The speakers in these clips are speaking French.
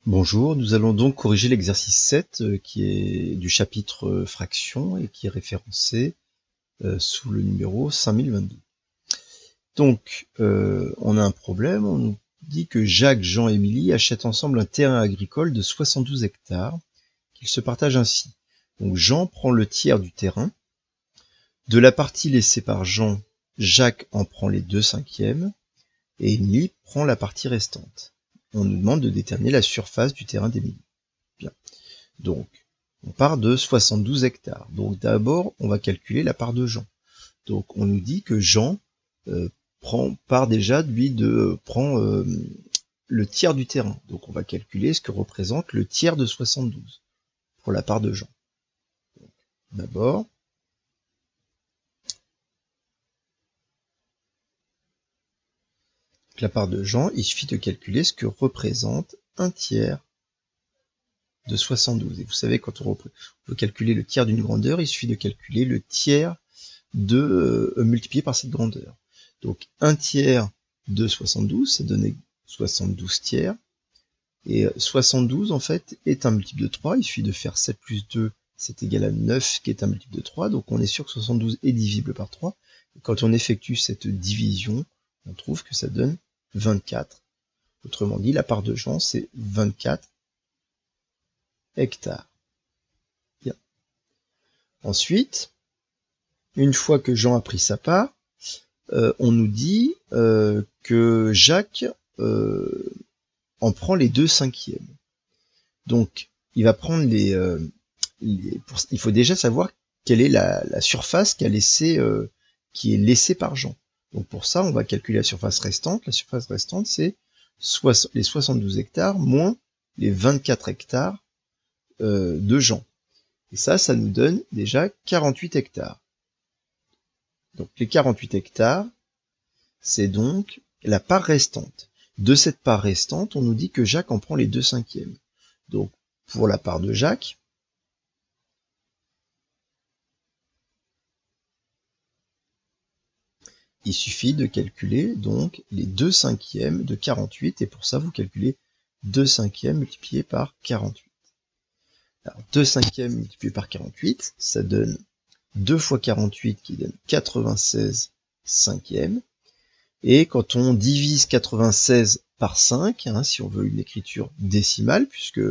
Bonjour, nous allons donc corriger l'exercice 7 qui est du chapitre fractions et qui est référencé sous le numéro 5022. Donc, on a un problème, on nous dit que Jacques, Jean et Émilie achètent ensemble un terrain agricole de 72 hectares, qu'ils se partagent ainsi. Donc Jean prend le tiers du terrain. De la partie laissée par Jean, Jacques en prend les 2/5 et Émilie prend la partie restante. On nous demande de déterminer la surface du terrain d'Émilie. Bien. Donc, on part de 72 hectares. Donc d'abord, on va calculer la part de Jean. Donc on nous dit que Jean prend le tiers du terrain. Donc on va calculer ce que représente le tiers de 72 pour la part de Jean. D'abord, la part de Jean, il suffit de calculer ce que représente un tiers de 72. Et vous savez, quand on veut calculer le tiers d'une grandeur, il suffit de calculer le tiers multiplié par cette grandeur. Donc un tiers de 72, ça donne 72 tiers. Et 72, en fait, est un multiple de 3. Il suffit de faire 7 plus 2, c'est égal à 9, qui est un multiple de 3. Donc on est sûr que 72 est divisible par 3. Et quand on effectue cette division, on trouve que ça donne 24. Autrement dit, la part de Jean, c'est 24 hectares. Bien. Ensuite, une fois que Jean a pris sa part, on nous dit que Jacques en prend les 2/5. Donc, il va prendre il faut déjà savoir quelle est la surface qui est laissée par Jean. Donc pour ça, on va calculer la surface restante. La surface restante, c'est les 72 hectares moins les 24 hectares de Jean. Et ça nous donne déjà 48 hectares. Donc les 48 hectares, c'est donc la part restante. De cette part restante, on nous dit que Jacques en prend les 2/5. Donc pour la part de Jacques, il suffit de calculer donc les 2/5 de 48, et pour ça vous calculez 2/5 multiplié par 48. Alors 2/5 multiplié par 48, ça donne 2 fois 48 qui donne 96/5. Et quand on divise 96 par 5, si on veut une écriture décimale, puisque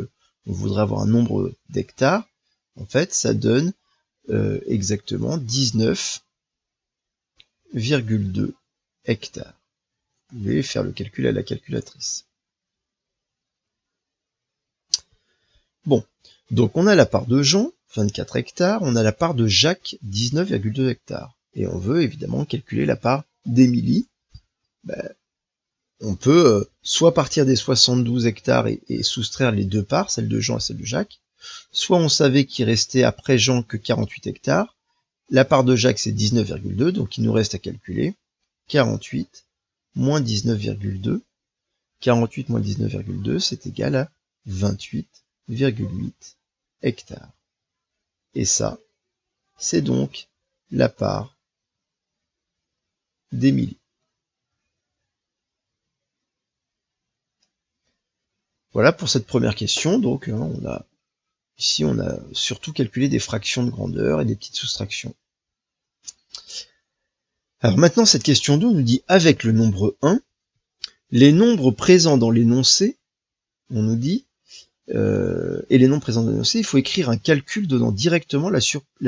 on voudrait avoir un nombre d'hectares, en fait ça donne exactement 19,2 hectares. Vous pouvez faire le calcul à la calculatrice. Bon, donc on a la part de Jean, 24 hectares, on a la part de Jacques, 19,2 hectares. Et on veut évidemment calculer la part d'Émilie. On peut soit partir des 72 hectares et soustraire les deux parts, celle de Jean et celle de Jacques, soit on savait qu'il restait après Jean que 48 hectares, la part de Jacques c'est 19,2, donc il nous reste à calculer 48 moins 19,2, 48 moins 19,2 c'est égal à 28,8 hectares. Et ça, c'est donc la part d'Émilie. Voilà pour cette première question. Donc ici on a surtout calculé des fractions de grandeur et des petites soustractions. Alors maintenant cette question 2 nous dit avec le nombre 1, les nombres présents dans l'énoncé, on nous dit, et les nombres présents dans l'énoncé, il faut écrire un calcul donnant directement la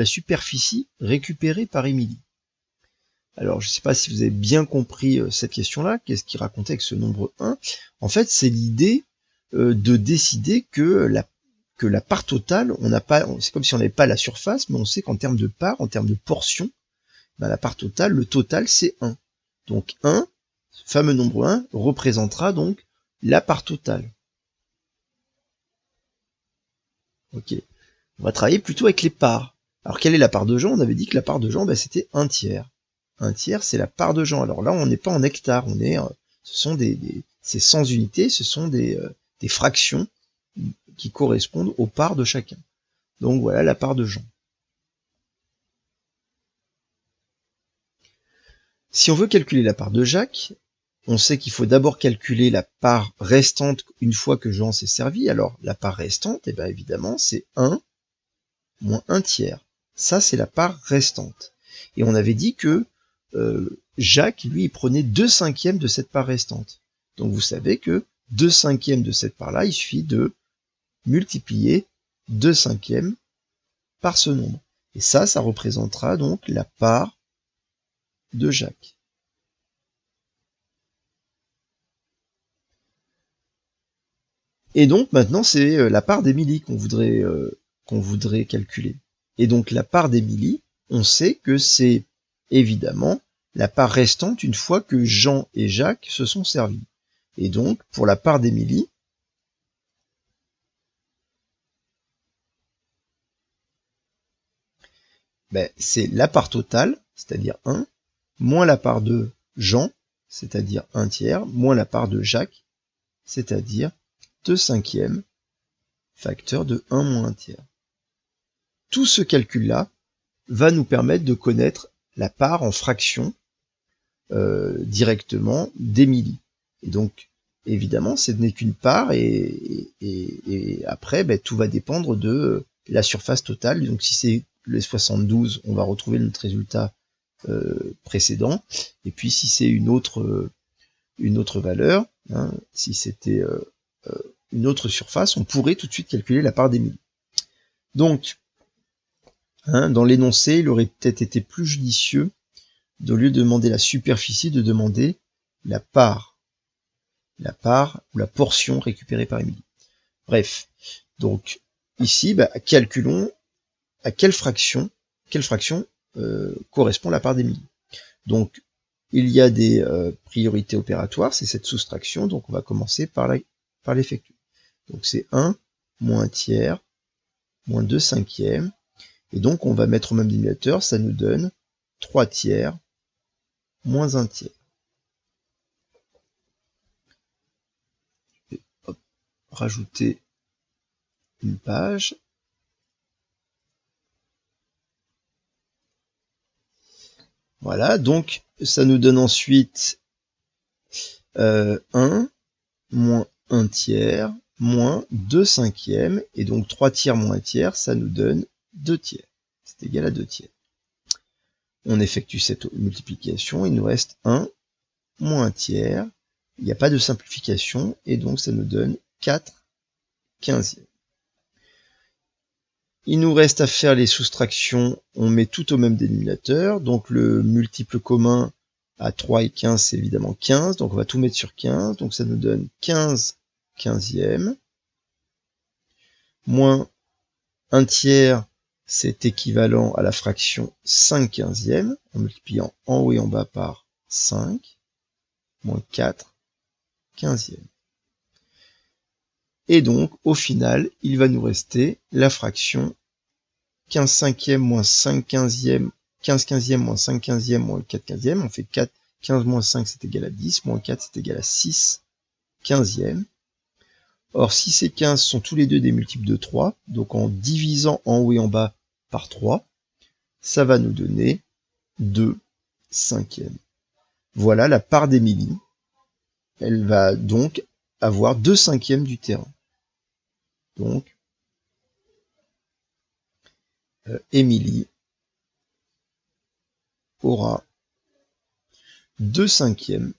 superficie récupérée par Émilie. Alors je ne sais pas si vous avez bien compris cette question-là, qu'est-ce qu'il racontait avec ce nombre 1. En fait c'est l'idée de décider que la part totale, c'est comme si on n'avait pas la surface, mais on sait qu'en termes de part, en termes de portion, la part totale, le total c'est 1. Donc 1, ce fameux nombre 1, représentera donc la part totale. Ok. On va travailler plutôt avec les parts. Alors quelle est la part de Jean? On avait dit que la part de Jean, c'était 1 tiers. 1 tiers, c'est la part de Jean. Alors là, on n'est pas en hectares, c'est 100 unités, ce sont des fractions qui correspondent aux parts de chacun. Donc voilà la part de Jean. Si on veut calculer la part de Jacques, on sait qu'il faut d'abord calculer la part restante une fois que Jean s'est servi. Alors, la part restante, eh bien, évidemment, c'est 1 moins 1 tiers. Ça, c'est la part restante. Et on avait dit que Jacques, lui, il prenait 2/5 de cette part restante. Donc, vous savez que 2/5 de cette part-là, il suffit de multiplier 2/5 par ce nombre. Et ça représentera donc la part de Jacques. Et donc maintenant c'est la part d'Émilie qu'on voudrait calculer. Et donc la part d'Émilie, on sait que c'est évidemment la part restante une fois que Jean et Jacques se sont servis. Et donc pour la part d'Émilie, c'est la part totale, c'est-à-dire 1, moins la part de Jean, c'est-à-dire 1 tiers, moins la part de Jacques, c'est-à-dire 2/5 facteur de 1 moins 1 tiers. Tout ce calcul-là va nous permettre de connaître la part en fraction directement d'Émilie. Et donc, évidemment, ce n'est qu'une part, et après, tout va dépendre de la surface totale. Donc, si c'est les 72, on va retrouver notre résultat précédent. Et puis, si c'est une autre valeur, hein, si c'était une autre surface, on pourrait tout de suite calculer la part d'Émilie. Donc, dans l'énoncé, il aurait peut-être été plus judicieux, au lieu de demander la superficie, de demander la part ou la portion récupérée par Émilie. Bref, donc ici, calculons à quelle fraction correspond la part d'Émilie. Donc, il y a des priorités opératoires, c'est cette soustraction, donc on va commencer par l'effectuer. Donc c'est 1 moins 1 tiers moins 2/5, et donc on va mettre au même dénominateur, ça nous donne 3 tiers moins 1 tiers. Je vais rajouter une page. Voilà, donc ça nous donne ensuite 1 moins 1 tiers moins 2/5, et donc 3 tiers moins 1 tiers, ça nous donne 2 tiers. C'est égal à 2 tiers. On effectue cette multiplication, il nous reste 1 moins 1 tiers, il n'y a pas de simplification, et donc ça nous donne 4/15. Il nous reste à faire les soustractions, on met tout au même dénominateur, donc le multiple commun à 3 et 15, c'est évidemment 15, donc on va tout mettre sur 15, donc ça nous donne 15/15, moins 1 tiers, c'est équivalent à la fraction 5/15, en multipliant en haut et en bas par 5, moins 4/15. Et donc, au final, il va nous rester la fraction 15/5 moins 5/15, 15/15 moins 5/15 moins 4/15, on fait 4, 15 moins 5 c'est égal à 10, moins 4 c'est égal à 6/15. Or, 6 et 15 sont tous les deux des multiples de 3, donc en divisant en haut et en bas par 3, ça va nous donner 2/5. Voilà la part d'Émilie. Elle va donc avoir 2/5 du terrain. Donc, Émilie aura 2/5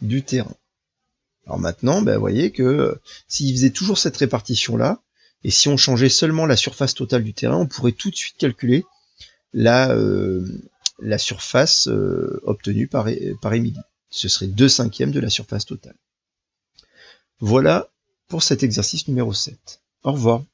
du terrain. Alors maintenant, vous voyez que s'il faisait toujours cette répartition-là, et si on changeait seulement la surface totale du terrain, on pourrait tout de suite calculer la surface obtenue par Émilie. Ce serait 2/5 de la surface totale. Voilà pour cet exercice numéro 7. Au revoir.